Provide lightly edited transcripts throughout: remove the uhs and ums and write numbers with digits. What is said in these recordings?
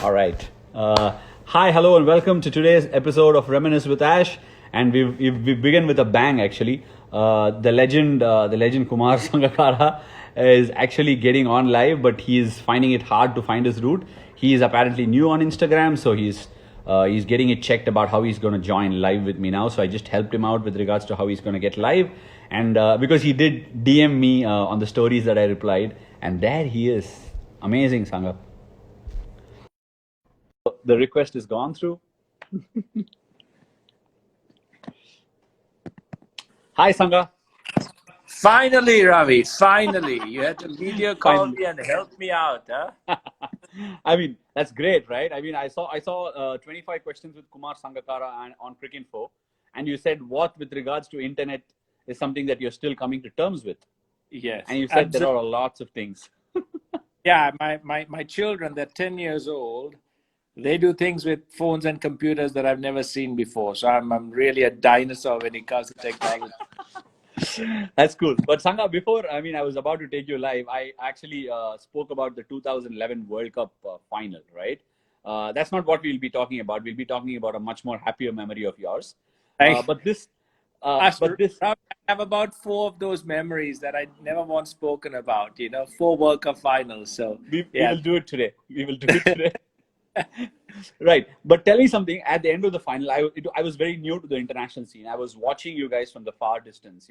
All right. Hi, hello, and welcome to today's episode of Reminisce with Ash. And we begin with a bang. Actually, the legend Kumar Sangakkara is actually getting on live, but he is finding it hard to find his route. He is apparently new on Instagram, so he's getting it checked about how he's going to join live with me now. So I just helped him out with regards to how he's going to get live, and because he did DM me on the stories that I replied, and there he is. Amazing, Sangha. The request is gone through. Hi, Sangha. Finally, Ravi, finally. You had to video call Finally. me and help me out, huh? I mean, that's great, right? I mean, I saw 25 questions with Kumar Sangakkara and on Cricinfo, and you said what with regards to internet is something that you're still coming to terms with, Yes. and you said there are lots of things. Yeah, my children, they're 10 years old. They do things with phones and computers that I've never seen before. So I'm really a dinosaur when it comes to technology. That's cool. But Sangha, before, I mean, I was about to take you live. I actually spoke about the 2011 World Cup final, right? That's not what we'll be talking about. We'll be talking about a much more happier memory of yours. Hey, But this, Ashwin, I have about 4 of those memories that I never once spoken about, 4 World Cup finals. So, we yeah. will do it today. We will do it today. Right. But tell me something. At the end of the final, I was very new to the international scene. I was watching you guys from the far distance,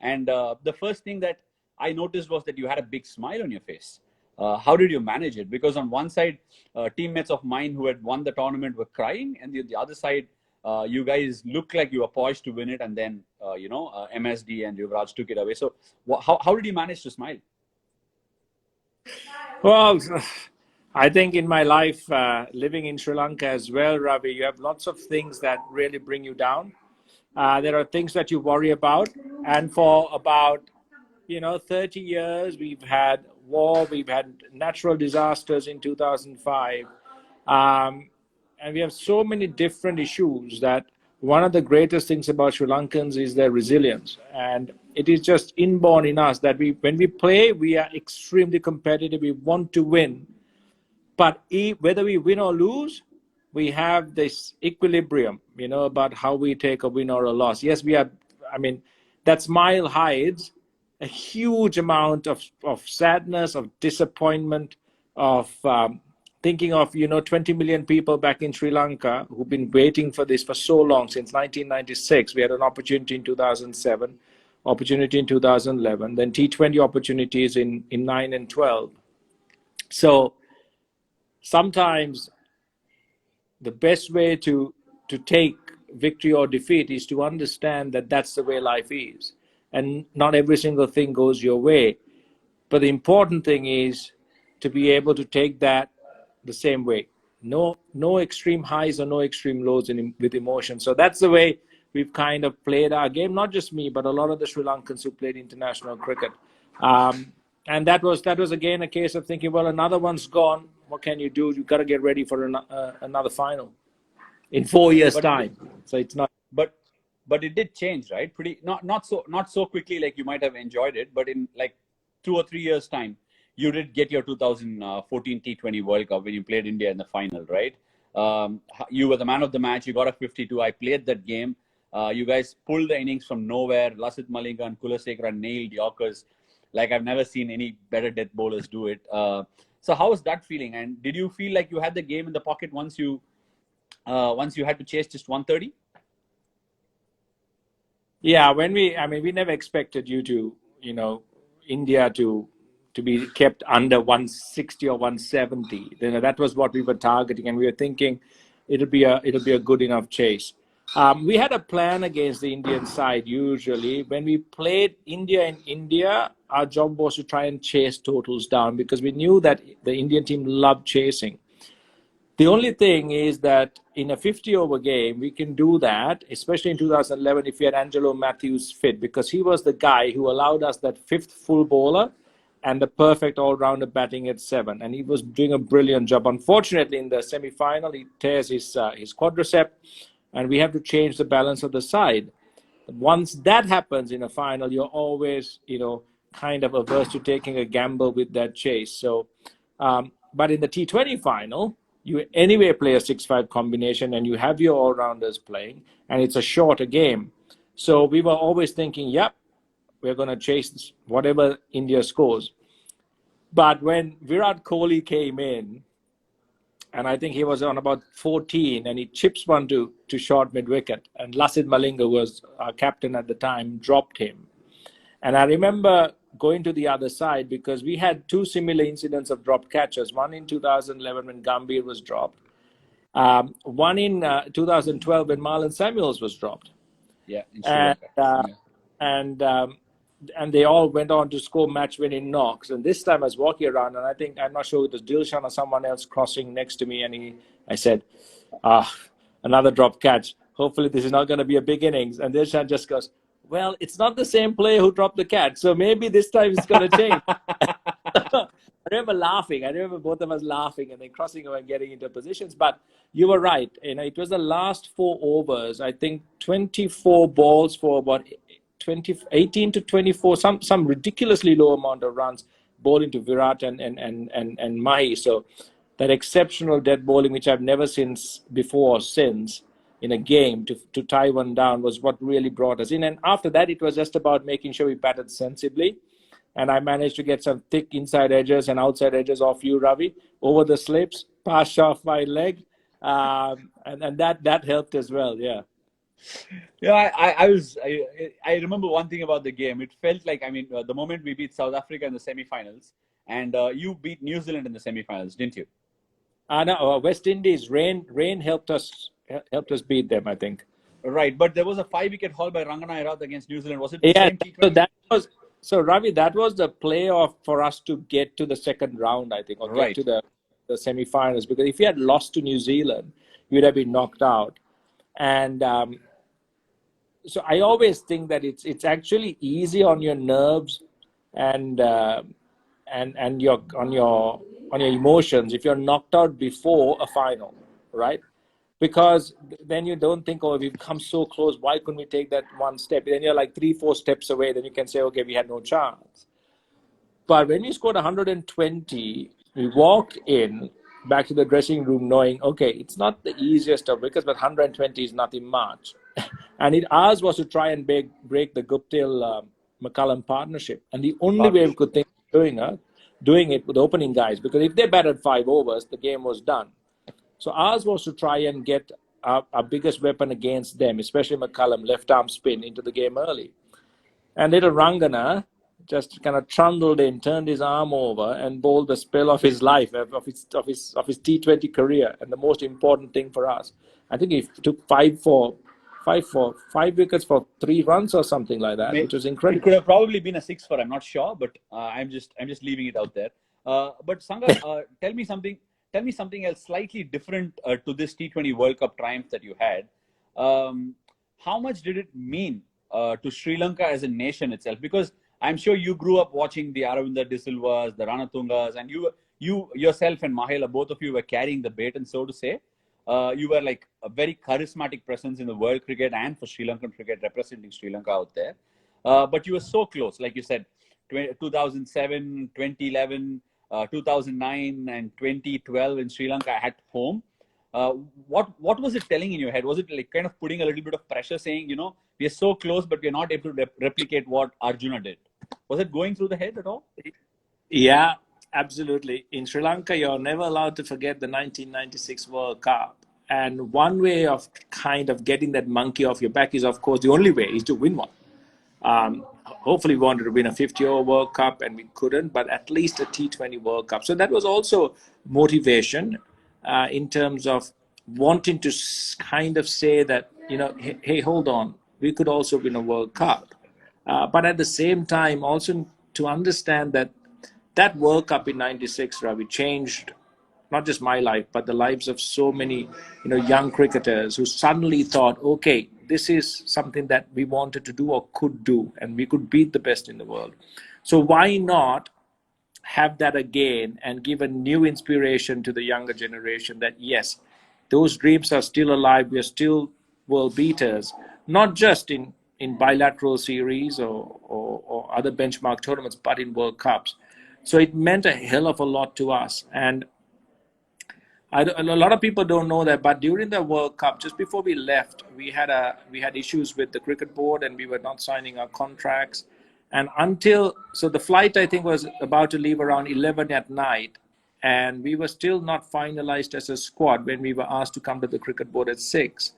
and the first thing that I noticed was that you had a big smile on your face. How did you manage it? Because on one side, teammates of mine who had won the tournament were crying, and the other side, you guys looked like you were poised to win it, and then MSD and Yuvraj took it away. So how did you manage to smile? Well, I think in my life, living in Sri Lanka as well, Ravi, you have lots of things that really bring you down. There are things that you worry about. And for about, 30 years, we've had war, we've had natural disasters in 2005. And we have so many different issues that one of the greatest things about Sri Lankans is their resilience. And it is just inborn in us that when we play, we are extremely competitive. We want to win. But whether we win or lose, we have this equilibrium, about how we take a win or a loss. Yes, that smile hides a huge amount of sadness, of disappointment, of thinking of, 20 million people back in Sri Lanka who've been waiting for this for so long, since 1996. We had an opportunity in 2007, opportunity in 2011, then T20 opportunities in 9 and 12. So sometimes the best way to take victory or defeat is to understand that that's the way life is, and not every single thing goes your way. But the important thing is to be able to take that the same way. No extreme highs or no extreme lows with emotion. So that's the way we've kind of played our game. Not just me, but a lot of the Sri Lankans who played international cricket. And that was again a case of thinking, well, another one's gone. What can you do? You've got to get ready for another final in 4 years' time. So it's not. But it did change, right? Pretty not so quickly like you might have enjoyed it, but in like 2 or 3 years' time, you did get your 2014 T20 World Cup when you played India in the final, right? You were the man of the match. You got a 52. I played that game. You guys pulled the innings from nowhere. Lasith Malinga and Kulasekara nailed Yorkers like I've never seen any better death bowlers do it. So how was that feeling? And did you feel like you had the game in the pocket once you had to chase just 130? Yeah, we never expected India to be kept under 160 or 170. That was what we were targeting, and we were thinking it'll be a good enough chase. We had a plan against the Indian side. Usually, when we played India in India, our job was to try and chase totals down because we knew that the Indian team loved chasing. The only thing is that in a 50-over game, we can do that, especially in 2011 if we had Angelo Matthews fit, because he was the guy who allowed us that 5th full bowler and the perfect all-rounder batting at 7. And he was doing a brilliant job. Unfortunately, in the semi-final, he tears his quadricep, and we have to change the balance of the side. Once that happens in a final, you're always, kind of averse to taking a gamble with that chase. So, but in the T20 final, you anyway play a 6-5 combination and you have your all-rounders playing, and it's a shorter game. So we were always thinking, yep, we're going to chase whatever India scores. But when Virat Kohli came in, and I think he was on about 14, and he chips one to short mid-wicket, and Lasith Malinga was our captain at the time, dropped him. And I remember going to the other side because we had two similar incidents of dropped catches. One in 2011 when Gambhir was dropped. One in 2012 when Marlon Samuels was dropped. Yeah, in Sri Lanka. And they all went on to score match-winning knocks. And this time I was walking around, and I think, I'm not sure it was Dilshan or someone else crossing next to me, and I said, another drop catch. Hopefully this is not going to be a big innings. And Dilshan just goes, well, it's not the same player who dropped the catch, so maybe this time it's going to change. I remember laughing. I remember both of us laughing and then crossing over and getting into positions. But you were right. It was the last 4 overs. I think 24 balls for about 18 to 24, some ridiculously low amount of runs bowling to Virat and Mahi. So that exceptional dead bowling, which I've never seen before or since in a game to tie one down, was what really brought us in. And after that, it was just about making sure we batted sensibly. And I managed to get some thick inside edges and outside edges off you, Ravi, over the slips, past off my leg. And that helped as well, yeah. Yeah, I remember one thing about the game. It felt like, the moment we beat South Africa in the semi-finals, and you beat New Zealand in the semi-finals, didn't you? No, West Indies, rain helped us beat them, I think. Right, but there was a 5-wicket haul by Rangana Herath against New Zealand. Was it the same T20? So Ravi, that was the playoff for us to get to the second round, I think, or get to the semi-finals. Because if we had lost to New Zealand, we would have been knocked out. And so I always think that it's actually easy on your nerves and on your emotions if you're knocked out before a final, right? Because then you don't think, oh, we've come so close, why couldn't we take that one step? Then you're like 3-4 steps away, then you can say, okay, we had no chance. But when we scored 120, we walk in back to the dressing room knowing, okay, it's not the easiest of wickets, but 120 is nothing much. And ours was to try and break the Guptill-McCullum partnership. And the only way we could think of doing it with opening guys, because if they batted 5 overs, the game was done. So ours was to try and get our biggest weapon against them, especially McCullum, left arm spin into the game early. And little Rangana just kind of trundled in, turned his arm over, and bowled the spell of his life, of his T20 career. And the most important thing for us, I think he took 5 wickets for 3 runs or something like that, which was incredible. It could have probably been a 6 for, I'm not sure, but I'm just leaving it out there. But Sangha, tell me something else slightly different to this T20 World Cup triumph that you had. How much did it mean to Sri Lanka as a nation itself? Because I'm sure you grew up watching the Aravinda De Silvas, the Ranatungas, and you yourself and Mahela, both of you were carrying the baton, so to say. You were like a very charismatic presence in the world cricket and for Sri Lankan cricket, representing Sri Lanka out there. But you were so close, like you said, 2007, 2011, 2009 and 2012 in Sri Lanka at home. What was it telling in your head? Was it like kind of putting a little bit of pressure, saying, we are so close, but we're not able to replicate what Arjuna did? Was it going through the head at all? Yeah, absolutely. In Sri Lanka, you're never allowed to forget the 1996 World Cup. And one way of kind of getting that monkey off your back is, of course, the only way is to win one. Hopefully we wanted to win a 50-over World Cup and we couldn't, but at least a T20 World Cup. So that was also motivation in terms of wanting to kind of say that, hey, hold on, we could also win a World Cup. But at the same time, also to understand that World Cup in 96, Ravi, changed not just my life, but the lives of so many, young cricketers who suddenly thought, okay, this is something that we wanted to do or could do, and we could beat the best in the world. So why not have that again and give a new inspiration to the younger generation that, yes, those dreams are still alive. We are still world beaters, not just in bilateral series or other benchmark tournaments, but in World Cups. So it meant a hell of a lot to us. And A lot of people don't know that, but during the World Cup, just before we left, we had issues with the cricket board, and we were not signing our contracts. And so the flight, I think, was about to leave around 11 at night, and we were still not finalized as a squad when we were asked to come to the cricket board at 6.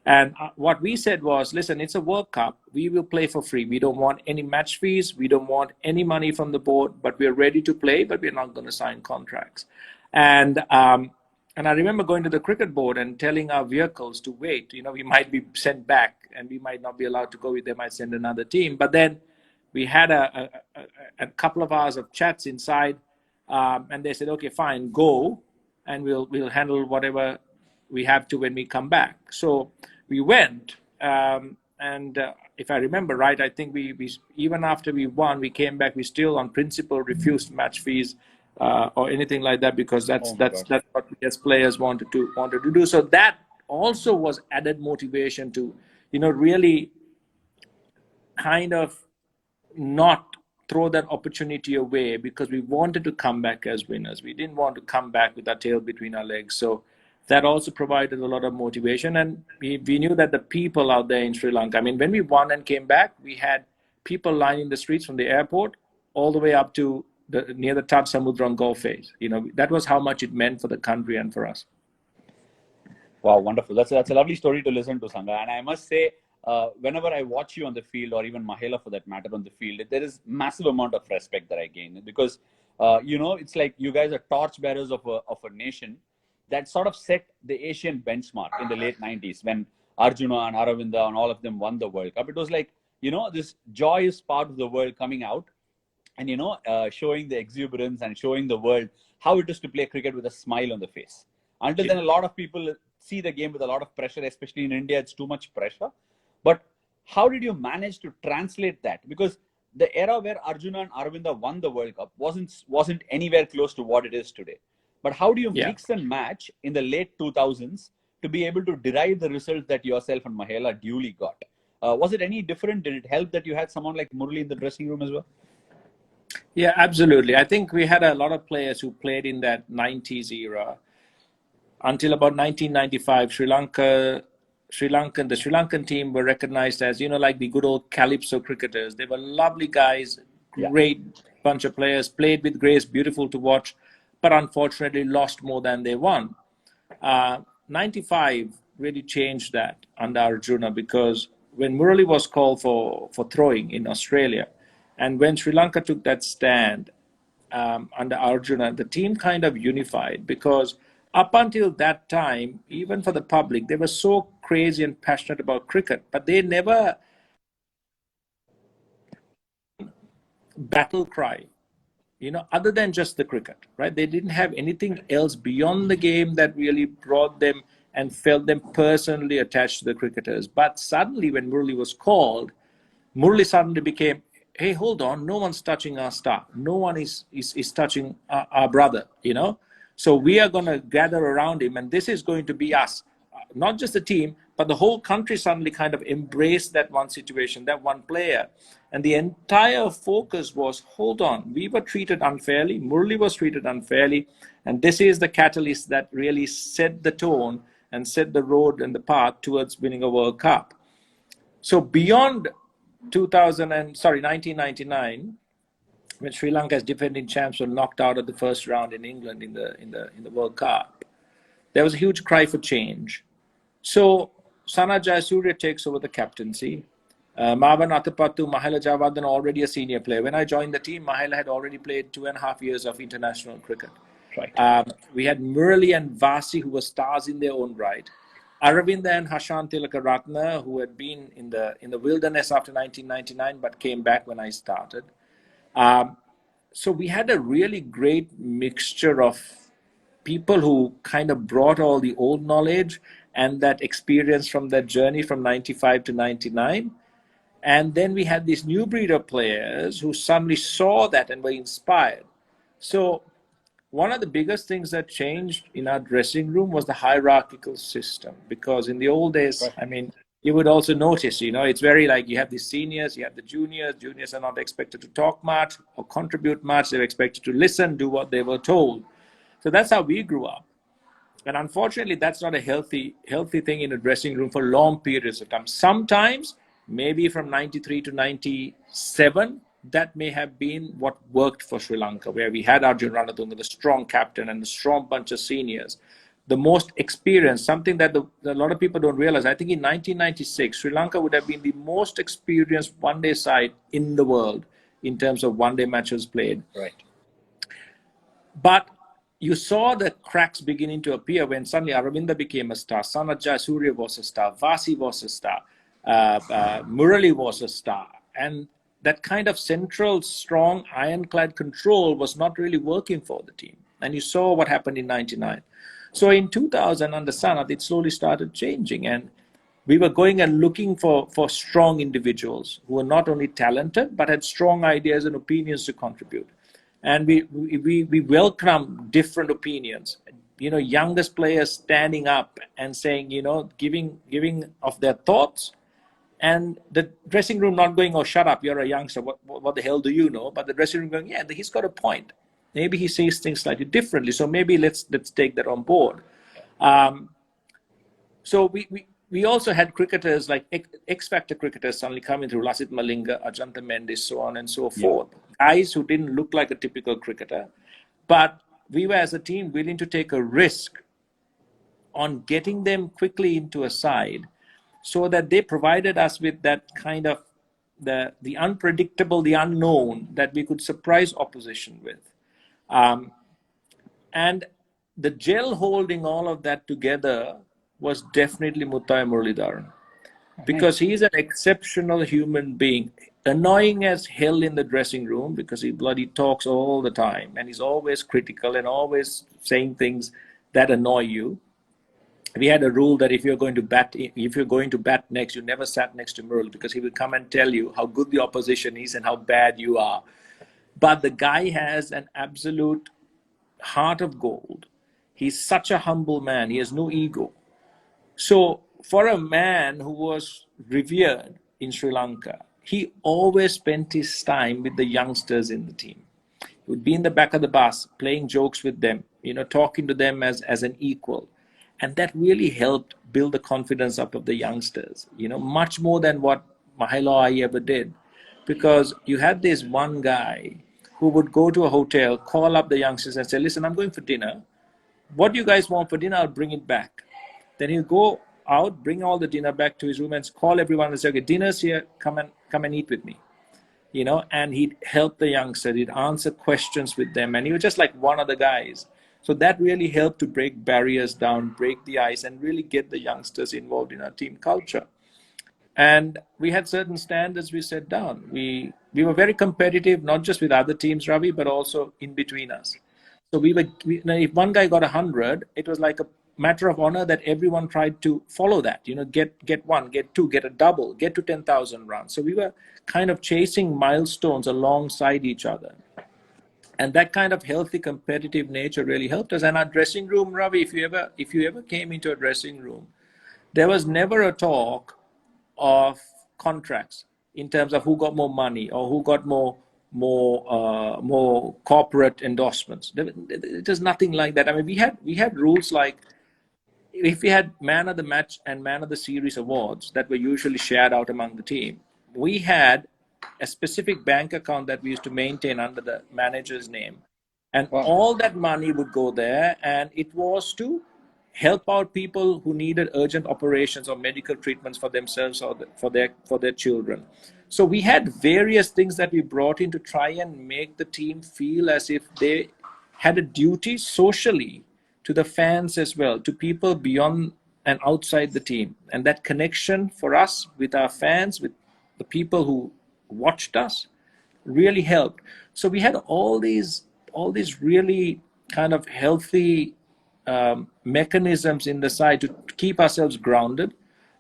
And what we said was, listen, it's a World Cup. We will play for free. We don't want any match fees. We don't want any money from the board, but we're ready to play, but we're not going to sign contracts. And I remember going to the cricket board and telling our vehicles to wait. We might be sent back and we might not be allowed to go. They might send another team. But then we had a couple of hours of chats inside, and they said, okay, fine, go, and we'll handle whatever we have to when we come back. So we went, and if I remember right, I think we even after we won, we came back, we still on principle refused match fees or anything like that, because that's what we as players wanted to do. So that also was added motivation to really kind of not throw that opportunity away, because we wanted to come back as winners. We didn't want to come back with our tail between our legs. So that also provided a lot of motivation. And we knew that the people out there in Sri Lanka, I mean, when we won and came back, we had people lining the streets from the airport all the way up to near the Taj Samudram Golf Face. That was how much it meant for the country and for us. Wow, wonderful. That's a lovely story to listen to, Sangha. And I must say, whenever I watch you on the field, or even Mahela for that matter on the field, there is massive amount of respect that I gain, because it's like you guys are torchbearers of a nation that sort of set the Asian benchmark in the late 90s when Arjuna and Aravinda and all of them won the World Cup. It was like, this joyous part of the world coming out and, showing the exuberance and showing the world how it is to play cricket with a smile on the face. Until then, a lot of people see the game with a lot of pressure, especially in India, it's too much pressure. But how did you manage to translate that? Because the era where Arjuna and Aravinda won the World Cup wasn't anywhere close to what it is today. But how do you mix and match in the late 2000s to be able to derive the results that yourself and Mahela duly got? Was it any different? Did it help that you had someone like Murali in the dressing room as well? Yeah, absolutely. I think we had a lot of players who played in that 90s era. Until about 1995, the Sri Lankan team were recognized as, like the good old Calypso cricketers. They were lovely guys, great bunch of players, played with grace, beautiful to watch, but unfortunately lost more than they won. 95 really changed that under Arjuna, because when Murali was called for throwing in Australia, and when Sri Lanka took that stand under Arjuna, the team kind of unified, because up until that time, even for the public, they were so crazy and passionate about cricket, but they never battle cry, other than just the cricket, right? They didn't have anything else beyond the game that really brought them and felt them personally attached to the cricketers. But suddenly, when Murali was called, Murali suddenly became, hey, hold on, no one's touching our star. No one is touching our brother, So we are going to gather around him, and this is going to be us. Not just the team, but the whole country suddenly kind of embraced that one situation, that one player. And the entire focus was, hold on, we were treated unfairly, Murali was treated unfairly, and this is the catalyst that really set the tone and set the road and the path towards winning a World Cup. So beyond 1999, when Sri Lanka's defending champs were knocked out of the first round in England in the World Cup, there was a huge cry for change. So Sana Jayasuriya takes over the captaincy. Marwan Atapattu, Mahela Javadan, already a senior player. When I joined the team, Mahela had already played 2.5 years of international cricket. Right. We had Murali and Vasi, who were stars in their own right. Aravinda and Hashan Tilakaratna, who had been in the wilderness after 1999, but came back when I started. So we had a really great mixture of people who kind of brought all the old knowledge and that experience from that journey from 95 to 99. And then we had these new breed of players who suddenly saw that and were inspired. So one of the biggest things that changed in our dressing room was the hierarchical system, because in the old days, I mean, you would also notice, it's very like you have the seniors, you have the juniors. Juniors are not expected to talk much or contribute much. They're expected to listen, do what they were told. So that's how we grew up. And unfortunately, that's not a healthy thing in a dressing room for long periods of time. Sometimes, maybe from 93 to 97, that may have been what worked for Sri Lanka, where we had Arjun Ranatunga, the strong captain, and a strong bunch of seniors. The most experienced, something that a lot of people don't realize. I think in 1996, Sri Lanka would have been the most experienced one-day side in the world in terms of one-day matches played. Right. But you saw the cracks beginning to appear when suddenly Aravinda became a star, Sanat Jayasuriya was a star, Vasi was a star, Murali was a star. And that kind of central, strong, ironclad control was not really working for the team. And you saw what happened in 99. So in 2000, under Sanat, it slowly started changing. And we were going and looking for strong individuals who were not only talented, but had strong ideas and opinions to contribute. And we welcome different opinions. You know, youngest players standing up and saying, you know, giving of their thoughts, and the dressing room not going, oh, shut up, you're a youngster, what the hell do you know? But the dressing room going, yeah, he's got a point. Maybe he says things slightly differently, so maybe let's take that on board. So we also had cricketers like X-Factor cricketers suddenly coming through, Lasith Malinga, Ajanta Mendis, so on and so forth. Guys who didn't look like a typical cricketer, but we were as a team willing to take a risk on getting them quickly into a side so that they provided us with that kind of the unpredictable, the unknown that we could surprise opposition with. And the gel holding all of that together was definitely Muttai Muralidharan, because he's an exceptional human being, annoying as hell in the dressing room because he bloody talks all the time and he's always critical and always saying things that annoy you. We had a rule that if you're going to bat next, you never sat next to Murali, because he will come and tell you how good the opposition is and how bad you are. But the guy has an absolute heart of gold. He's such a humble man. He has no ego. So for a man who was revered in Sri Lanka, he always spent his time with the youngsters in the team. He would be in the back of the bus, playing jokes with them, you know, talking to them as an equal. And that really helped build the confidence up of the youngsters, you know, much more than what Mahalo Ai ever did. Because you had this one guy who would go to a hotel, call up the youngsters and say, listen, I'm going for dinner. What do you guys want for dinner? I'll bring it back. Then he'll go out, bring all the dinner back to his room and call everyone and say, okay, dinner's here, come and eat with me. You know, and he'd help the youngsters, he'd answer questions with them, and he was just like one of the guys. So that really helped to break barriers down, break the ice, and really get the youngsters involved in our team culture. And we had certain standards we set down. We were very competitive, not just with other teams, Ravi, but also in between us. So if one guy got 100, it was like a matter of honor that everyone tried to follow that. You know, get one, get two, get a double, get to 10,000 runs. So we were kind of chasing milestones alongside each other. And that kind of healthy competitive nature really helped us. And our dressing room, Ravi, if you ever came into a dressing room, there was never a talk of contracts in terms of who got more money or who got more corporate endorsements. It was nothing like that. I mean, we had rules like, if we had man of the match and man of the series awards that were usually shared out among the team, we had a specific bank account that we used to maintain under the manager's name. And all that money would go there, and it was to help out people who needed urgent operations or medical treatments for themselves or for their children. So we had various things that we brought in to try and make the team feel as if they had a duty socially to the fans as well, to people beyond and outside the team. And that connection for us with our fans, with the people who watched us, really helped. So we had all these really kind of healthy mechanisms in the side to keep ourselves grounded,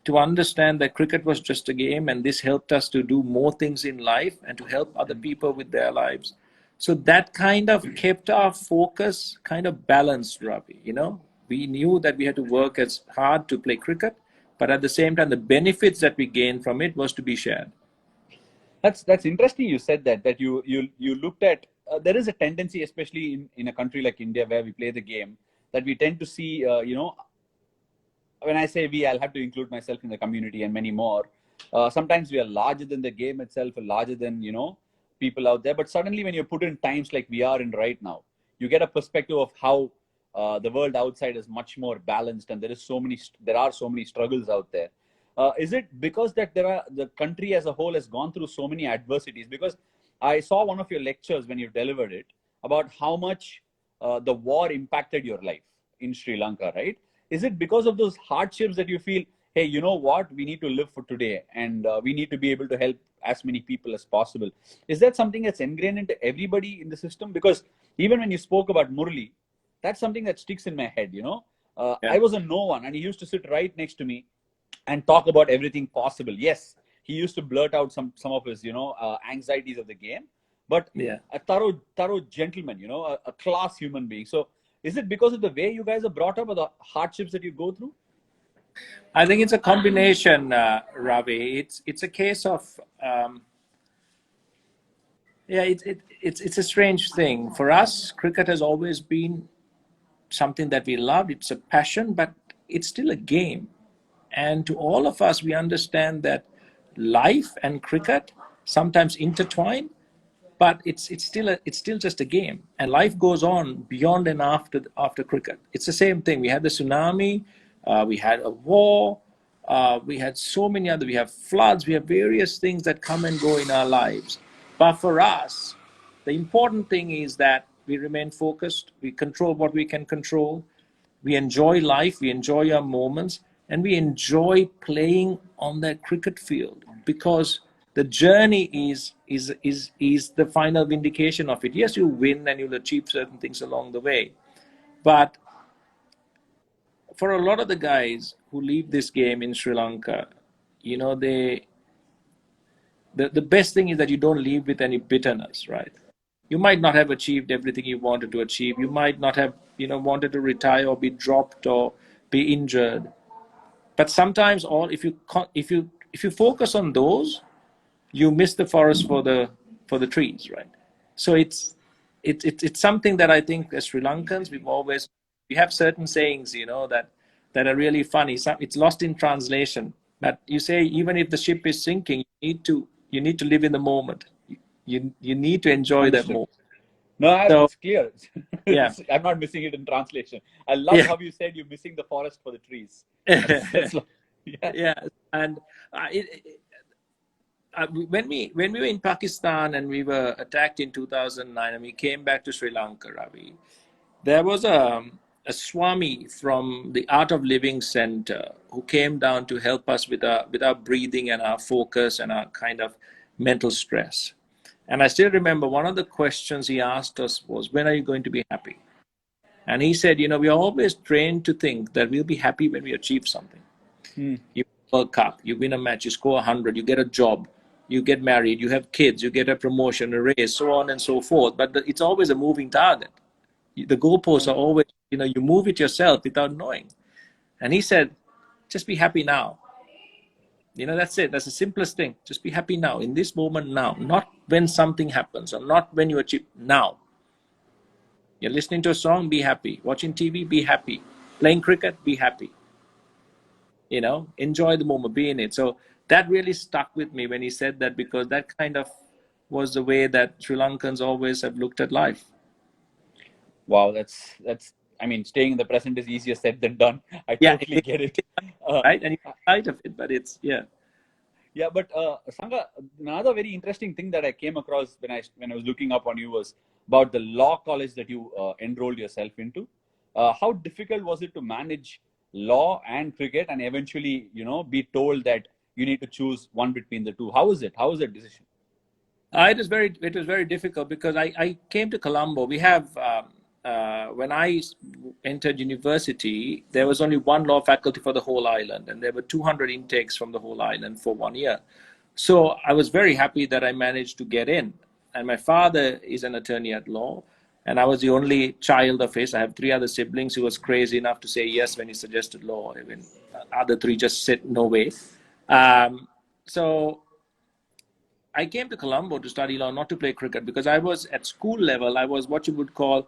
to understand that cricket was just a game, and this helped us to do more things in life and to help other people with their lives. So that kind of kept our focus kind of balanced, Ravi. You know, we knew that we had to work as hard to play cricket, but at the same time, the benefits that we gained from it was to be shared. That's interesting. You said that you looked at there is a tendency, especially in a country like India where we play the game, that we tend to see, when I say we, I'll have to include myself in the community and many more. Sometimes we are larger than the game itself, larger than, people out there. But suddenly, when you're put in times like we are in right now, you get a perspective of how the world outside is much more balanced, and there are so many struggles out there. Is it because that the country as a whole has gone through so many adversities? Because I saw one of your lectures when you delivered it about how much the war impacted your life in Sri Lanka, right? Is it because of those hardships that you feel, hey, you know what, we need to live for today, and we need to be able to help as many people as possible? Is that something that's ingrained into everybody in the system? Because even when you spoke about Murli, that's something that sticks in my head. Yeah. I was a no one, and he used to sit right next to me and talk about everything possible. Yes, he used to blurt out some of his anxieties of the game, but Yeah. a thorough gentleman, a class human being. So is it because of the way you guys are brought up, or the hardships that you go through? I think it's a combination, Ravi. It's a case of yeah. It's a strange thing for us. Cricket has always been something that we loved. It's a passion, but it's still a game. And to all of us, we understand that life and cricket sometimes intertwine, but it's still just a game, and life goes on beyond and after cricket. It's the same thing. We had the tsunami, we had a war, we had so many other. We have floods. We have various things that come and go in our lives. But for us, the important thing is that we remain focused. We control what we can control. We enjoy life. We enjoy our moments, and we enjoy playing on that cricket field, because the journey is the final vindication of it. Yes, you win and you'll achieve certain things along the way, but for a lot of the guys who leave this game in Sri Lanka, the best thing is that you don't leave with any bitterness, right? You might not have achieved everything you wanted to achieve. You might not have, wanted to retire or be dropped or be injured. But sometimes, all if you focus on those, you miss the forest for the trees, right? So it's something that I think as Sri Lankans we have certain sayings, that are really funny. It's lost in translation. But you say, even if the ship is sinking, you need to live in the moment. You need to enjoy that Understood. moment. No, So it's clear. yeah, I'm not missing it in translation. I loved yeah, how you said you're missing the forest for the trees. That's yeah. yeah. And when we were in Pakistan and we were attacked in 2009 and we came back to Sri Lanka, Ravi, there was a Swami from the Art of Living Center who came down to help us with our breathing and our focus and our kind of mental stress. And I still remember one of the questions he asked us was, when are you going to be happy? And he said, we are always trained to think that we'll be happy when we achieve something. Hmm. You win a World Cup, you win a match, you score 100, you get a job, you get married, you have kids, you get a promotion, a raise, so on and so forth. But it's always a moving target. The goalposts are always, you move it yourself without knowing. And he said, just be happy now. That's it. That's the simplest thing. Just be happy now, in this moment now, not when something happens or not when you achieve. Now. You're listening to a song, be happy. Watching TV, be happy. Playing cricket, be happy. Enjoy the moment, be in it. So that really stuck with me when he said that, because that kind of was the way that Sri Lankans always have looked at life. Wow, that's. I mean, staying in the present is easier said than done. I Yeah, totally get it. right? And you're out of it, but it's, yeah. Yeah, but Sangha, another very interesting thing that I came across when I was looking up on you was about the law college that you enrolled yourself into. How difficult was it to manage law and cricket, and eventually, be told that you need to choose one between the two? How was it? How was that decision? It was very difficult, because I came to Colombo. We have when I entered university, there was only one law faculty for the whole island, and there were 200 intakes from the whole island for 1 year. So I was very happy that I managed to get in. And my father is an attorney at law, and I was the only child of his. I have three other siblings who was crazy enough to say yes when he suggested law. Even other three just said no way. So I came to Colombo to study law, not to play cricket, because I was at school level. I was what you would call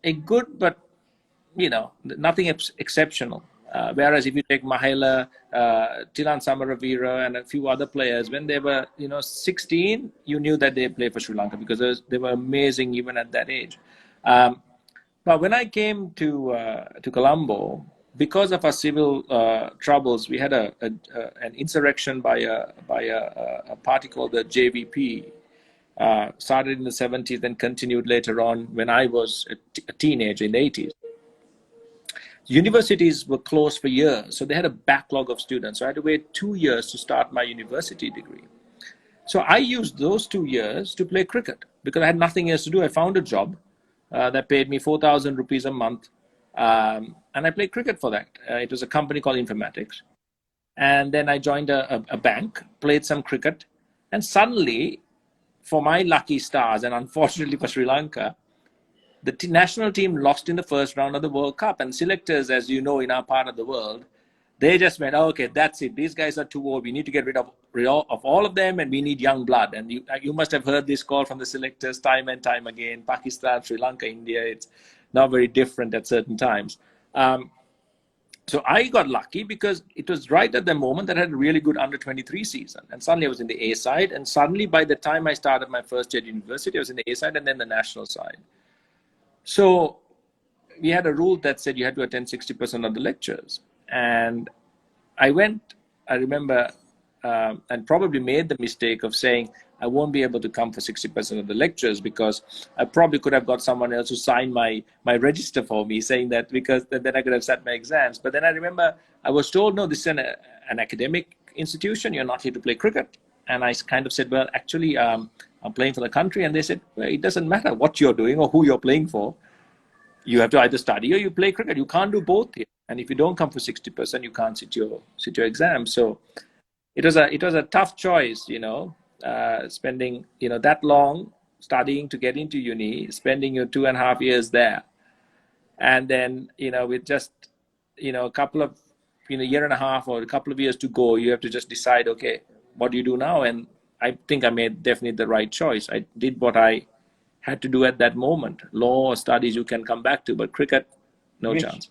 a good but nothing exceptional. Whereas if you take Mahela, Tilan Samaravira, and a few other players, when they were 16, you knew that they played for Sri Lanka because they were amazing even at that age. But when I came to Colombo, because of our civil troubles, we had an insurrection by a party called the JVP. Started in the 70s, then continued later on when I was a teenager in the 80s. Universities were closed for years, so they had a backlog of students. So I had to wait 2 years to start my university degree. So I used those 2 years to play cricket because I had nothing else to do. I found a job that paid me 4,000 rupees a month, and I played cricket for that. It was a company called Informatics. And then I joined a bank, played some cricket, and suddenly, for my lucky stars, and unfortunately for Sri Lanka, the national team lost in the first round of the World Cup. And selectors, as you know, in our part of the world, they just went, oh, okay, that's it. These guys are too old. We need to get rid of all of them, and we need young blood. And you must have heard this call from the selectors time and time again. Pakistan, Sri Lanka, India, it's not very different at certain times. So I got lucky because it was right at the moment that I had a really good under-23 season. And suddenly I was in the A side. And suddenly by the time I started my first year at university, I was in the A side and then the national side. So we had a rule that said you had to attend 60% of the lectures. And I remember, and probably made the mistake of saying, I won't be able to come for 60% of the lectures because I probably could have got someone else to sign my register for me, saying that because then I could have sat my exams. But then I remember I was told, no, this is an academic institution. You're not here to play cricket. And I kind of said, well, actually, I'm playing for the country. And they said, well, it doesn't matter what you're doing or who you're playing for. You have to either study or you play cricket. You can't do both here. And if you don't come for 60%, you can't sit your exam. So it was a tough choice, spending that long studying to get into uni, spending your 2.5 years there, and then with just a couple of year and a half or a couple of years to go, you have to just decide, okay, what do you do now? And I think I made definitely the right choice. I did what I had to do at that moment. Law or studies you can come back to, but cricket, no chance.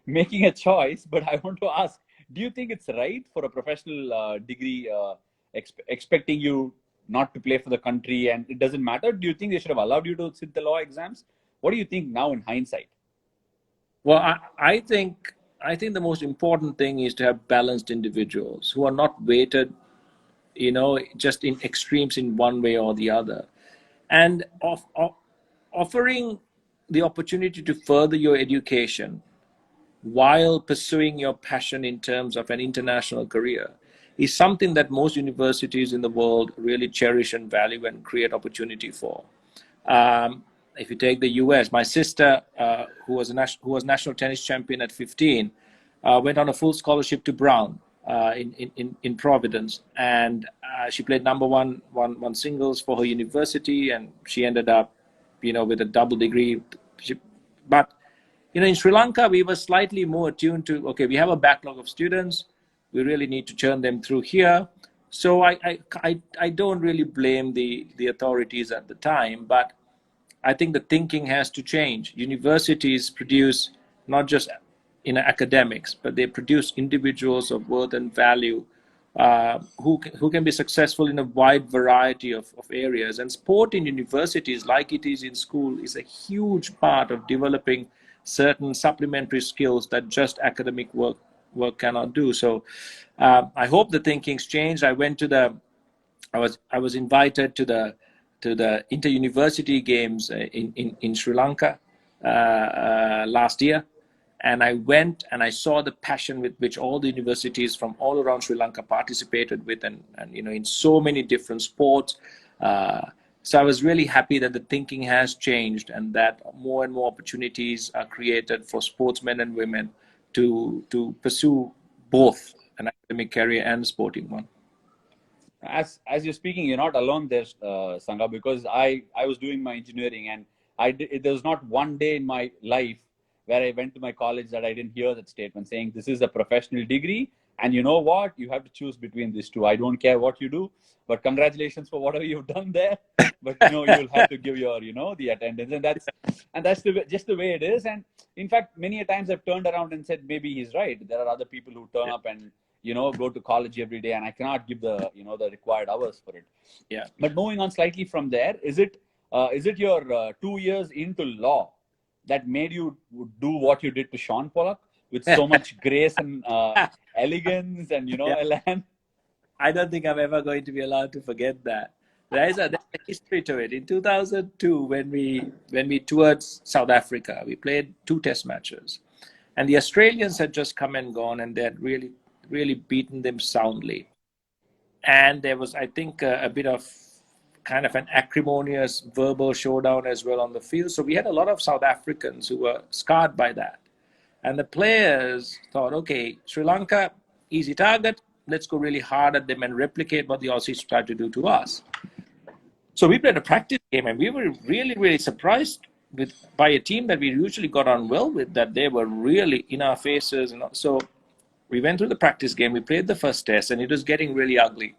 Making a choice, but I want to ask, do you think it's right for a professional degree expecting you not to play for the country and it doesn't matter? Do you think they should have allowed you to sit the law exams? What do you think now in hindsight? Well, I think the most important thing is to have balanced individuals who are not weighted, just in extremes in one way or the other. And offering the opportunity to further your education while pursuing your passion in terms of an international career is something that most universities in the world really cherish and value and create opportunity for. If you take the US, my sister, who was national tennis champion at 15, went on a full scholarship to Brown in Providence, and she played number one singles for her university, and she ended up, with a double degree. But in Sri Lanka, we were slightly more attuned to, okay, we have a backlog of students. We really need to churn them through here. So I don't really blame the authorities at the time, but I think the thinking has to change. Universities produce not just academics, but they produce individuals of worth and value who can be successful in a wide variety of areas. And sport in universities, like it is in school, is a huge part of developing certain supplementary skills that just academic work cannot do. So I hope the thinking's changed. I was invited to the inter-university games in Sri Lanka last year. And I went and I saw the passion with which all the universities from all around Sri Lanka participated with, and in so many different sports. So I was really happy that the thinking has changed and that more and more opportunities are created for sportsmen and women to pursue both an academic career and a sporting one. As you're speaking, you're not alone there, Sangha, because I was doing my engineering, and there was not one day in my life where I went to my college that I didn't hear that statement saying this is a professional degree And you know what? You have to choose between these two. I don't care what you do, but congratulations for whatever you've done there. But you'll have to give your, the attendance, and that's just the way it is. And in fact, many a times I've turned around and said maybe he's right. There are other people who turn up and go to college every day, and I cannot give the the required hours for it. Yeah. But moving on slightly from there, is it your 2 years into law that made you do what you did to Sean Pollock with so much grace and elegance and elan? I don't think I'm ever going to be allowed to forget that. There's a history to it. In 2002, when we toured South Africa, we played 2 test matches, and the Australians had just come and gone, and they had really beaten them soundly. And there was, I think, a bit of kind of an acrimonious verbal showdown as well on the field. So we had a lot of South Africans who were scarred by that. And the players thought, okay, Sri Lanka, easy target. Let's go really hard at them and replicate what the Aussies tried to do to us. So we played a practice game, and we were really surprised by a team that we usually got on well with, that they were really in our faces. And so we went through the practice game. We played the first test, and it was getting really ugly.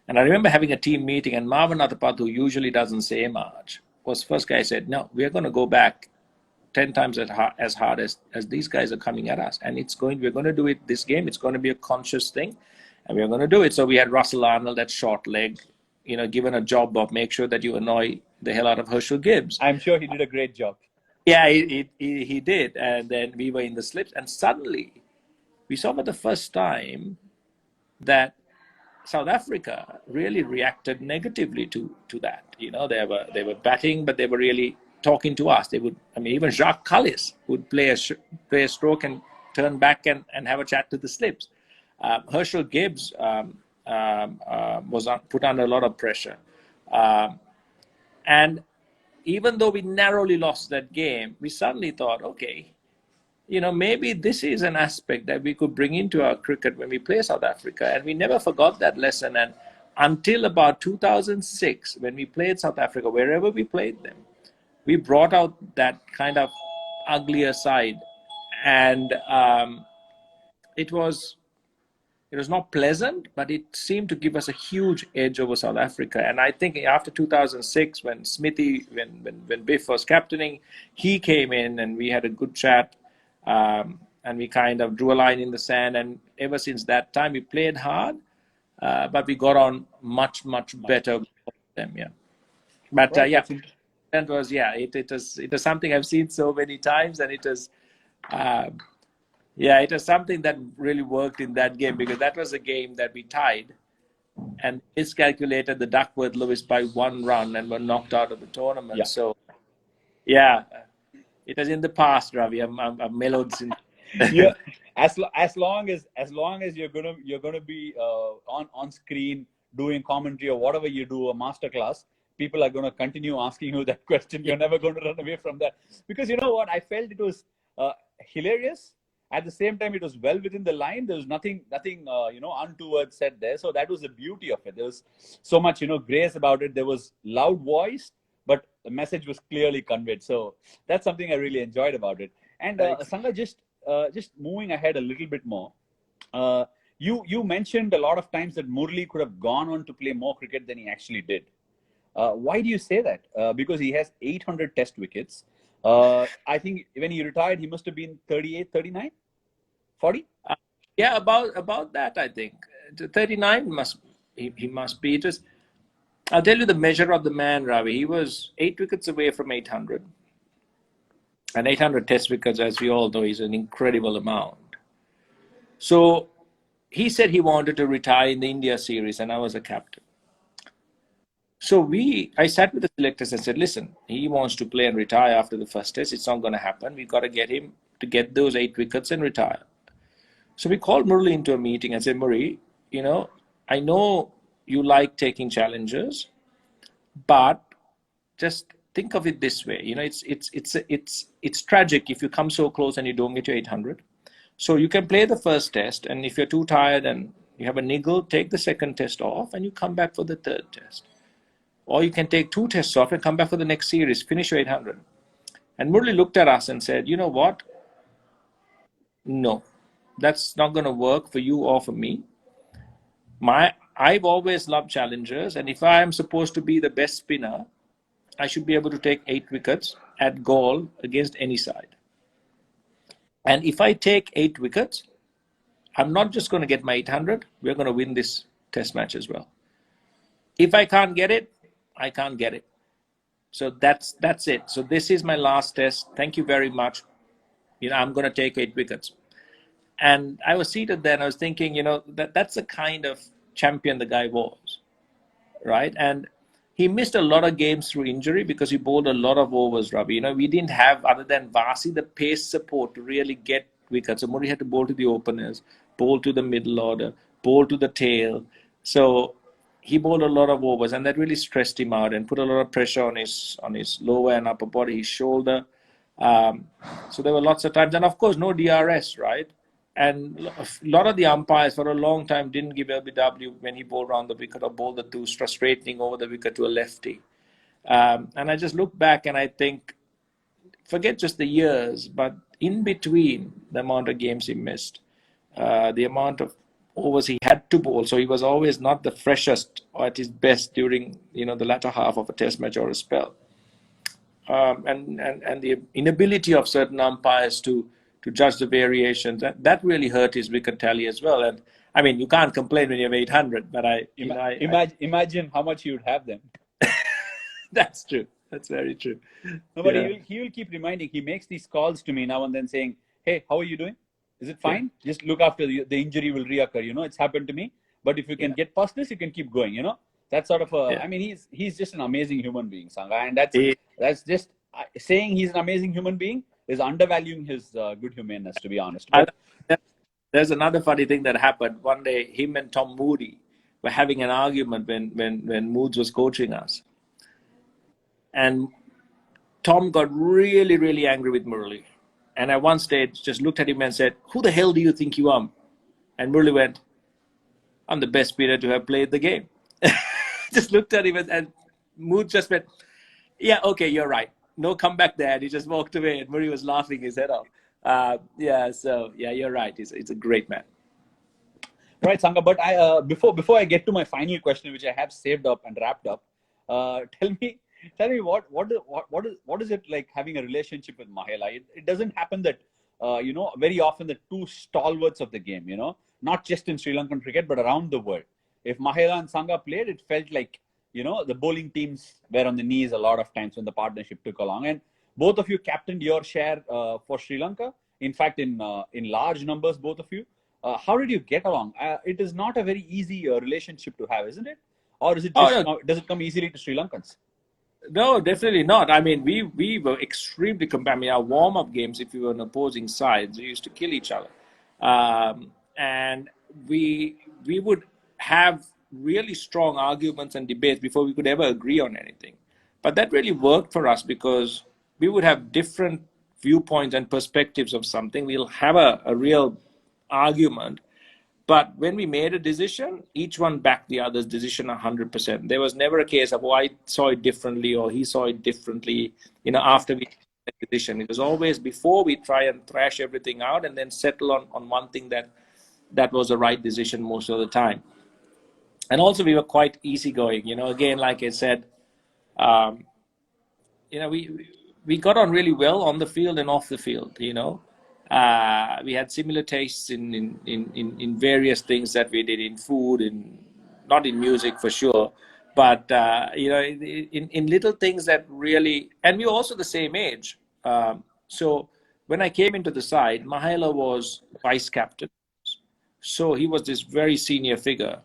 And I remember having a team meeting, and Marvin Athapat, who usually doesn't say much, was the first guy. Said, no, we're going to go back 10 times as hard as these guys are coming at us. And we're going to do it this game. It's going to be a conscious thing, and we're going to do it. So we had Russell Arnold, that short leg, given a job of make sure that you annoy the hell out of Herschel Gibbs. I'm sure he did a great job. Yeah, he did. And then we were in the slips, and suddenly we saw for the first time that South Africa really reacted negatively to that. They were batting, but they were really talking to us. They would, even Jacques Kallis would play a stroke and turn back and have a chat to the slips. Herschel Gibbs was put under a lot of pressure. And even though we narrowly lost that game, we suddenly thought, okay, maybe this is an aspect that we could bring into our cricket when we play South Africa. And we never forgot that lesson. And until about 2006, when we played South Africa, wherever we played them, we brought out that kind of uglier side. And it was not pleasant, but it seemed to give us a huge edge over South Africa. And I think after 2006, when Smithy, when Biff was captaining, he came in and we had a good chat. And we kind of drew a line in the sand, and ever since that time we played hard, but we got on much better with them. Yeah, but right, that was it was something I've seen so many times, and it was it was something that really worked in that game, because that was a game that we tied and miscalculated the Duckworth Lewis by 1 run and were knocked out of the tournament. Yeah. So it was in the past, Ravi. I'm mellowed since. Yeah, as long as you're gonna be on screen doing commentary or whatever you do, a masterclass, people are gonna continue asking you that question. You're never going to run away from that, because you know what, I felt it was hilarious. At the same time, it was well within the line. There was nothing untoward said there. So that was the beauty of it. There was so much grace about it. There was loud voice, but the message was clearly conveyed. So that's something I really enjoyed about it. And Sangha, just moving ahead a little bit more, you mentioned a lot of times that Murli could have gone on to play more cricket than he actually did. Why do you say that? Because he has 800 test wickets. I think when he retired, he must have been 38, 39, 40? Yeah, about that, I think. 39 he must be. I'll tell you the measure of the man, Ravi. He was 8 wickets away from 800. And 800 test wickets, as we all know, is an incredible amount. So he said he wanted to retire in the India series, and I was a captain. So I sat with the selectors and said, listen, he wants to play and retire after the first test. It's not going to happen. We've got to get him to get those 8 wickets and retire. So we called Murli into a meeting and said, Murli, I know you like taking challenges, but just think of it this way. It's tragic if you come so close and you don't get your 800. So you can play the first test, and if you're too tired and you have a niggle, take the second test off and you come back for the third test. Or you can take 2 tests off and come back for the next series, finish your 800. And Murli looked at us and said, you know what? No. That's not going to work for you or for me. I've always loved challengers, and if I am supposed to be the best spinner, I should be able to take 8 wickets at goal against any side. And if I take 8 wickets, I'm not just going to get my 800. We're going to win this test match as well. If I can't get it, I can't get it. So that's it. So this is my last test. Thank you very much. I'm going to take 8 wickets. And I was seated there and I was thinking, that's the kind of champion the guy was, right? And he missed a lot of games through injury because he bowled a lot of overs, Ravi. We didn't have, other than Vasi, the pace support to really get wickets. So Murray had to bowl to the openers, bowl to the middle order, bowl to the tail. So he bowled a lot of overs, and that really stressed him out and put a lot of pressure on his lower and upper body, his shoulder. So there were lots of times, and of course, no DRS, right? And a lot of the umpires for a long time didn't give LBW when he bowled around the wicket or bowled the two straightening over the wicket to a lefty. And I just look back and I think, forget just the years, but in between the amount of games he missed, the amount of overs he had to bowl. So he was always not the freshest or at his best during the latter half of a test match or a spell. And the inability of certain umpires to judge the variations, that really hurt his wicket tally as well. And I mean, you can't complain when you have 800, but imagine how much you would have them. That's true. That's very true. No, but he will keep reminding. He makes these calls to me now and then saying, "Hey, how are you doing? Is it fine? Just look after the injury will reoccur. It's happened to me. But if you can get past this, you can keep going. That's sort of I mean, he's just an amazing human being, Sangha, and that's just saying he's an amazing human being is undervaluing his good humaneness, to be honest. But there's another funny thing that happened. One day, him and Tom Moody were having an argument when Moods was coaching us. And Tom got really, really angry with Murali. And at one stage, just looked at him and said, "Who the hell do you think you are?" And Murali went, "I'm the best spinner to have played the game." Just looked at him and Mood just went, "Yeah, okay, you're right. No comeback there." And he just walked away and Murali was laughing his head off. You're right. He's a great man. Right, Sangha. But before I get to my final question, which I have saved up and wrapped up, tell me what is it like having a relationship with Mahela? It doesn't happen that very often the two stalwarts of the game, not just in Sri Lankan cricket but around the world. If Mahela and Sangha played, it felt like the bowling teams were on the knees a lot of times when the partnership took along. And both of you captained your share for Sri Lanka. In fact, in large numbers, both of you. How did you get along? It is not a very easy relationship to have, isn't it? Or is it just, does it come easily to Sri Lankans? No, definitely not. I mean, we were extremely competitive. I mean, our warm-up games, if we were on opposing sides, we used to kill each other. And we would have really strong arguments and debates before we could ever agree on anything. But that really worked for us because we would have different viewpoints and perspectives of something. We'll have a real argument. But when we made a decision, each one backed the other's decision 100%. There was never a case of, I saw it differently or he saw it differently, after we made the decision. It was always before we try and thrash everything out and then settle on one thing that was the right decision most of the time. And also we were quite easygoing, again, like I said, we got on really well on the field and off the field, we had similar tastes in various things that we did in food, not in music for sure, but in little things that really, and we were also the same age. So when I came into the side, Mahela was vice captain, so he was this very senior figure.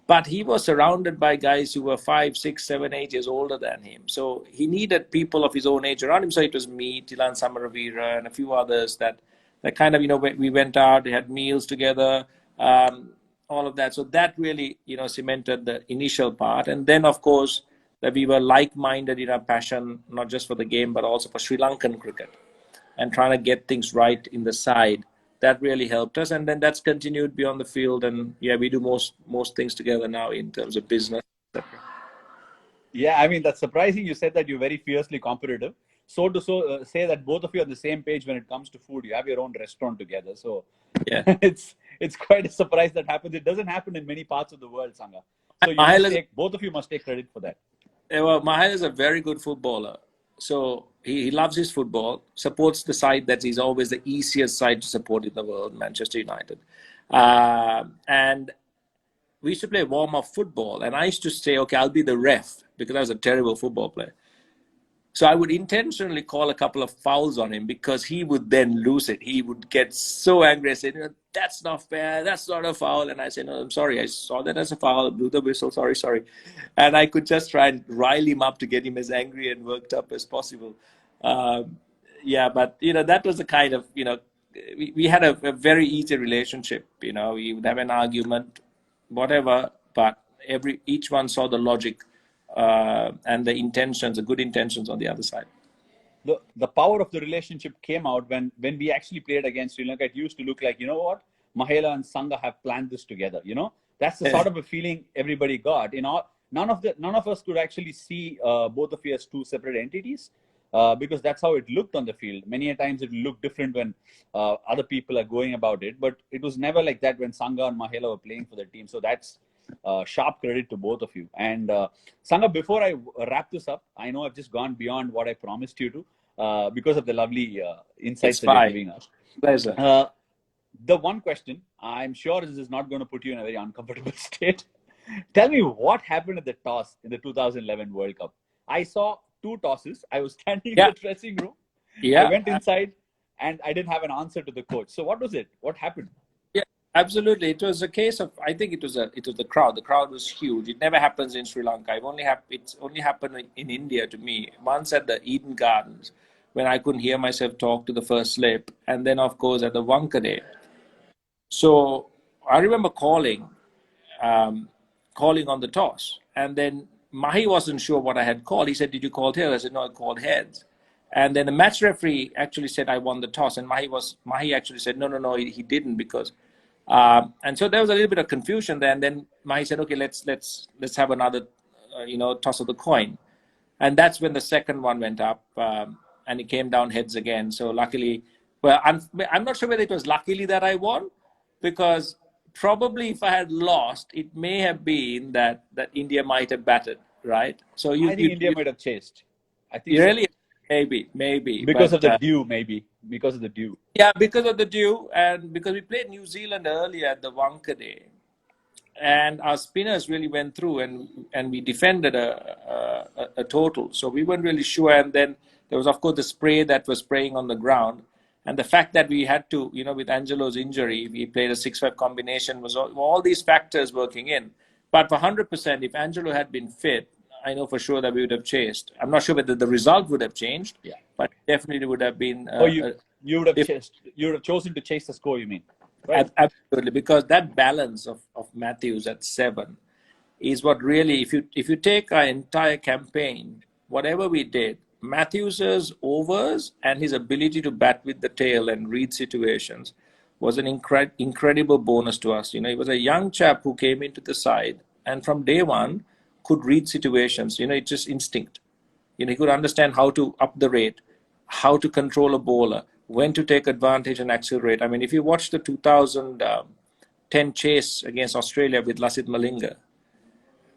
But he was surrounded by guys who were 5, 6, 7, 8 years older than him. So he needed people of his own age around him. So it was me, Tilan Samaravira, and a few others that kind of, we went out, we had meals together, all of that. So that really, cemented the initial part. And then, of course, that we were like-minded in our passion, not just for the game, but also for Sri Lankan cricket and trying to get things right in the side. That really helped us, and then that's continued beyond the field. And we do most things together now in terms of business, etc. Yeah, I mean, that's surprising. You said that you're very fiercely competitive. say that both of you are on the same page when it comes to food. You have your own restaurant together. So Yeah. it's quite a surprise that happens. It doesn't happen in many parts of the world, Sangha. So both of you must take credit for that. Well, Mahal is a very good footballer. So he loves his football, supports the side that is always the easiest side to support in the world, Manchester United. And we used to play warm-up football. And I used to say, okay, I'll be the ref because I was a terrible football player. So I would intentionally call a couple of fouls on him because he would then lose it. He would get so angry and say, that's not fair. That's not a foul. And I said, no, I'm sorry. I saw that as a foul. Blew the whistle. Sorry. And I could just try and rile him up to get him as angry and worked up as possible. Yeah, but, that was the kind of, we had a very easy relationship. We would have an argument, whatever, but each one saw the logic and the good intentions on the other side. The power of the relationship came out when we actually played against Sri Lanka. It used to look like, what? Mahela and Sangha have planned this together. That's the sort of a feeling everybody got. None of us could actually see both of you as two separate entities because that's how it looked on the field. Many a times it looked different when other people are going about it, but it was never like that when Sangha and Mahela were playing for the team. So that's sharp credit to both of you. And Sangha, before I wrap this up, I know I've just gone beyond what I promised you to because of the lovely insights that you're giving us. Pleasure. The one question, I'm sure this is not going to put you in a very uncomfortable state. Tell me what happened at the toss in the 2011 World Cup. I saw 2 tosses. I was standing in the dressing room. I went inside and I didn't have an answer to the coach. So what was it? What happened? Absolutely. It was a case of, I think it was the crowd. The crowd was huge. It never happens in Sri Lanka. It's only happened in India to me. Once at the Eden Gardens, when I couldn't hear myself talk to the first slip. And then, of course, at the Wankhede. So I remember calling on the toss. And then Mahi wasn't sure what I had called. He said, did you call tails? I said, no, I called heads. And then the match referee actually said, I won the toss. And Mahi actually said, no, he didn't because... and so there was a little bit of confusion there. And then Mahi said, okay, let's have another, toss of the coin. And that's when the second one went up and it came down heads again. So luckily, well, I'm not sure whether it was luckily that I won because probably if I had lost, it may have been that India might have batted, right? So I think India might have chased. I think really. So. Maybe. Because of the dew, maybe. Because of the dew. Yeah, because of the dew and because we played New Zealand earlier at the Wankhede. And our spinners really went through and we defended a total. So we weren't really sure. And then there was, of course, the spray that was spraying on the ground. And the fact that we had to, with Angelo's injury, we played a 6-5 combination, was all these factors working in. But for 100%, if Angelo had been fit, I know for sure that we would have chased. I'm not sure whether the result would have changed, but definitely would have been. You would have chased. You would have chosen to chase the score. You mean? Right? Absolutely, because that balance of Matthews at 7 is what really. If you take our entire campaign, whatever we did, Matthews's overs and his ability to bat with the tail and read situations was an incredible bonus to us. He was a young chap who came into the side and from day one could read situations. It's just instinct. He could understand how to up the rate, how to control a bowler, when to take advantage and accelerate. I mean, if you watch the 2010 chase against Australia with Lasith Malinga,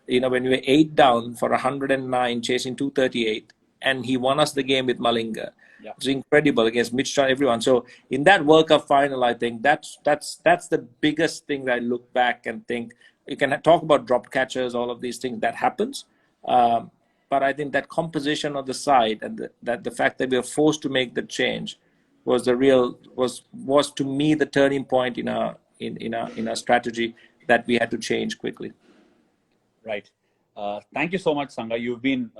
when we were 8 down for 109, chasing 238, and he won us the game with Malinga. Yeah. It was incredible against Mitch John, everyone. So in that World Cup final, I think that's the biggest thing that I look back and think. You can talk about drop catchers, all of these things that happens. But I think that composition of the side and the fact that we were forced to make the change was was to me the turning point in our strategy that we had to change quickly. Right. Thank you so much, Sangha. You've been,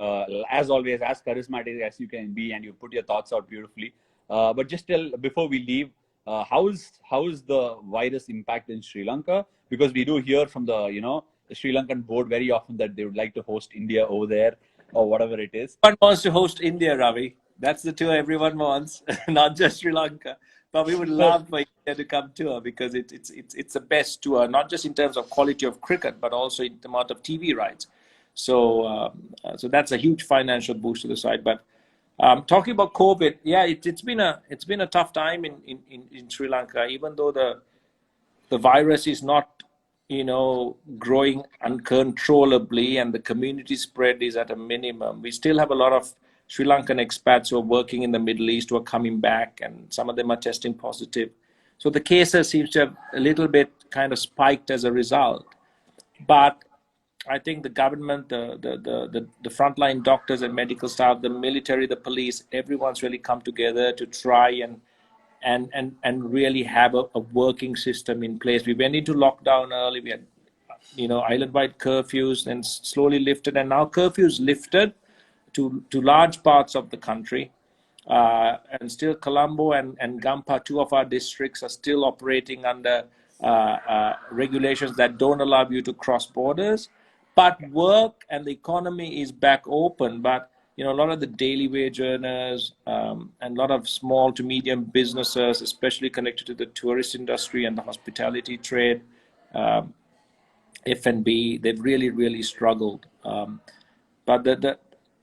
as always, as charismatic as you can be, and you put your thoughts out beautifully. But just before we leave, how is the virus impact in Sri Lanka? Because we do hear from the Sri Lankan board very often that they would like to host India over there or whatever it is. Everyone wants to host India, Ravi. That's the tour everyone wants, not just Sri Lanka. But we would love for India to come tour because it's the best tour, not just in terms of quality of cricket, but also in the amount of TV rights. So that's a huge financial boost to the side. But Talking about COVID, yeah, it's been a tough time in Sri Lanka, even though the virus is not, growing uncontrollably and the community spread is at a minimum. We still have a lot of Sri Lankan expats who are working in the Middle East who are coming back, and some of them are testing positive. So the cases seems to have a little bit kind of spiked as a result. But I think the government, the frontline doctors and medical staff, the military, the police, everyone's really come together to try and really have a working system in place. We went into lockdown early. We had, island-wide curfews, and slowly lifted, and now curfews lifted to large parts of the country. And still Colombo and Gampa, two of our districts, are still operating under regulations that don't allow you to cross borders. But work and the economy is back open. But a lot of the daily wage earners and a lot of small to medium businesses, especially connected to the tourist industry and the hospitality trade, F&B, they've really struggled. But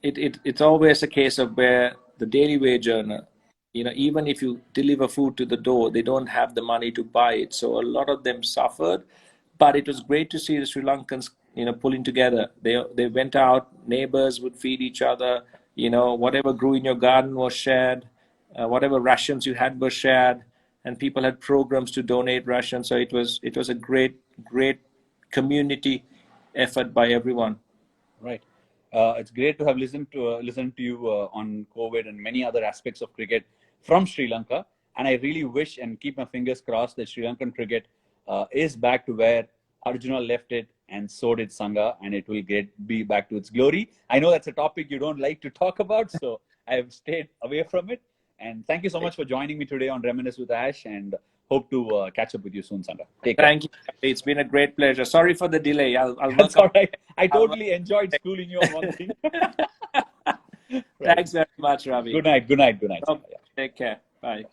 it's always a case of where the daily wage earner, even if you deliver food to the door, they don't have the money to buy it. So a lot of them suffered. But it was great to see the Sri Lankans, pulling together. They went out, neighbors would feed each other, whatever grew in your garden was shared, whatever rations you had was shared, and people had programs to donate rations. So it was a great community effort by everyone. Right. It's great to have listened to you on COVID and many other aspects of cricket from Sri Lanka. And I really wish and keep my fingers crossed that Sri Lankan cricket is back to where Arjuna left it, and so did Sangha, and it will be back to its glory. I know that's a topic you don't like to talk about, so I have stayed away from it. And thank you so much for joining me today on Reminisce with Ash, and hope to catch up with you soon, Sangha. Take care. Thank you. It's been a great pleasure. Sorry for the delay. That's all right. I totally enjoyed schooling you on one thing. Right. Thanks very much, Ravi. Good night. Okay. Take care. Bye.